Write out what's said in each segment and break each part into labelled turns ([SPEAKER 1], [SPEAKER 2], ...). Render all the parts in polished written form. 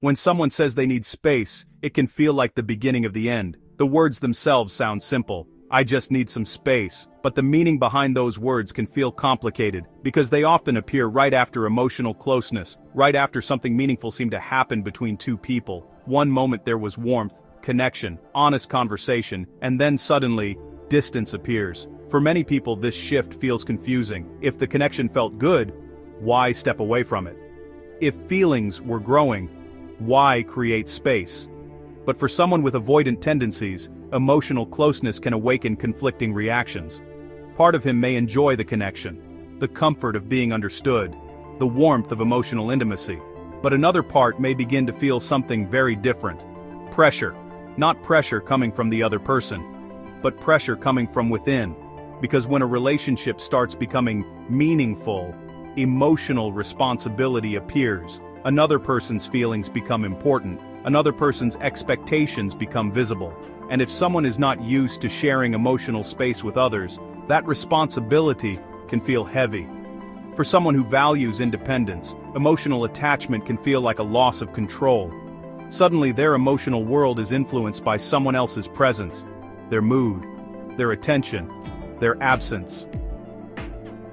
[SPEAKER 1] When someone says they need space, it can feel like the beginning of the end. The words themselves sound simple. I just need some space. But the meaning behind those words can feel complicated, because they often appear right after emotional closeness, right after something meaningful seemed to happen between two people. One moment there was warmth, connection, honest conversation, and then suddenly, distance appears. For many people, this shift feels confusing. If the connection felt good, why step away from it? If feelings were growing, why create space? But for someone with avoidant tendencies, emotional closeness can awaken conflicting reactions. Part of him may enjoy the connection, the comfort of being understood, the warmth of emotional intimacy. But another part may begin to feel something very different. Pressure. Not pressure coming from the other person, but pressure coming from within. Because when a relationship starts becoming meaningful, emotional responsibility appears. Another person's feelings become important. Another person's expectations become visible. And if someone is not used to sharing emotional space with others, that responsibility can feel heavy. For someone who values independence, emotional attachment can feel like a loss of control. Suddenly their emotional world is influenced by someone else's presence, their mood, their attention, their absence.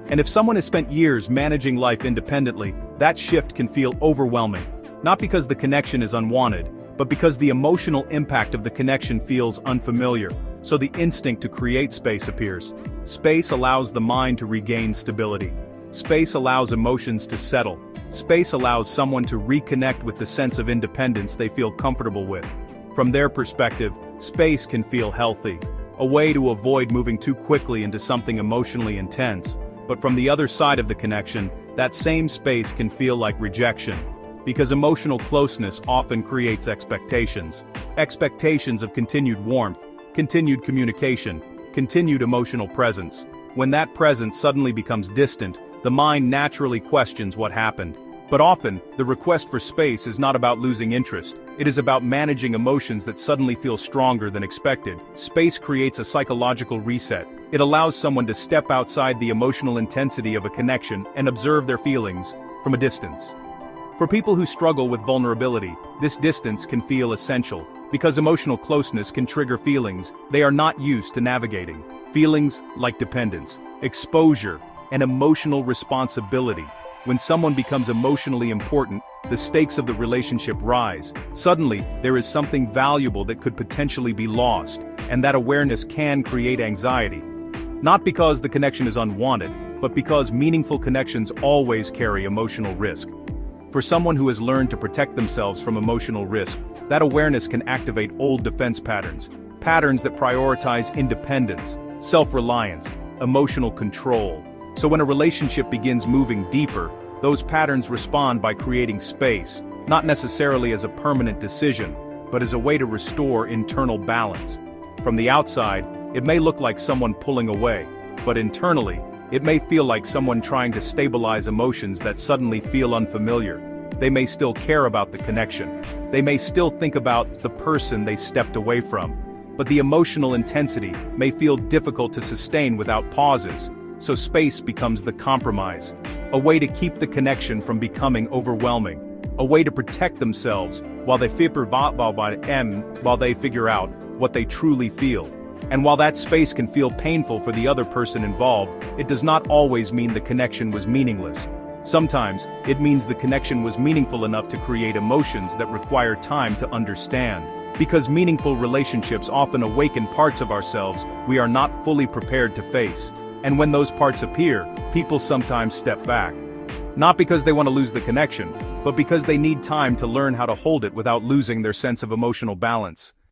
[SPEAKER 1] And if someone has spent years managing life independently, that shift can feel overwhelming. Not because the connection is unwanted, but because the emotional impact of the connection feels unfamiliar. So the instinct to create space appears. Space allows the mind to regain stability. Space allows emotions to settle. Space allows someone to reconnect with the sense of independence they feel comfortable with. From their perspective, space can feel healthy, a way to avoid moving too quickly into something emotionally intense. But from the other side of the connection, that same space can feel like rejection. Because emotional closeness often creates expectations. Expectations of continued warmth, continued communication, continued emotional presence. When that presence suddenly becomes distant, the mind naturally questions what happened. But often, the request for space is not about losing interest. It is about managing emotions that suddenly feel stronger than expected. Space creates a psychological reset. It allows someone to step outside the emotional intensity of a connection and observe their feelings from a distance. For people who struggle with vulnerability, this distance can feel essential, because emotional closeness can trigger feelings they are not used to navigating. Feelings like dependence, exposure, and emotional responsibility. When someone becomes emotionally important, the stakes of the relationship rise. Suddenly, there is something valuable that could potentially be lost, and that awareness can create anxiety. Not because the connection is unwanted, but because meaningful connections always carry emotional risk. For someone who has learned to protect themselves from emotional risk, that awareness can activate old defense patterns. Patterns that prioritize independence, self-reliance, emotional control. So when a relationship begins moving deeper, those patterns respond by creating space, not necessarily as a permanent decision, but as a way to restore internal balance. From the outside, it may look like someone pulling away, but internally, it may feel like someone trying to stabilize emotions that suddenly feel unfamiliar. They may still care about the connection. They may still think about the person they stepped away from. But the emotional intensity may feel difficult to sustain without pauses. So space becomes the compromise, a way to keep the connection from becoming overwhelming, a way to protect themselves while they figure out what they truly feel. And while that space can feel painful for the other person involved, it does not always mean the connection was meaningless. Sometimes, it means the connection was meaningful enough to create emotions that require time to understand. Because meaningful relationships often awaken parts of ourselves we are not fully prepared to face. And when those parts appear, people sometimes step back. Not because they want to lose the connection, but because they need time to learn how to hold it without losing their sense of emotional balance.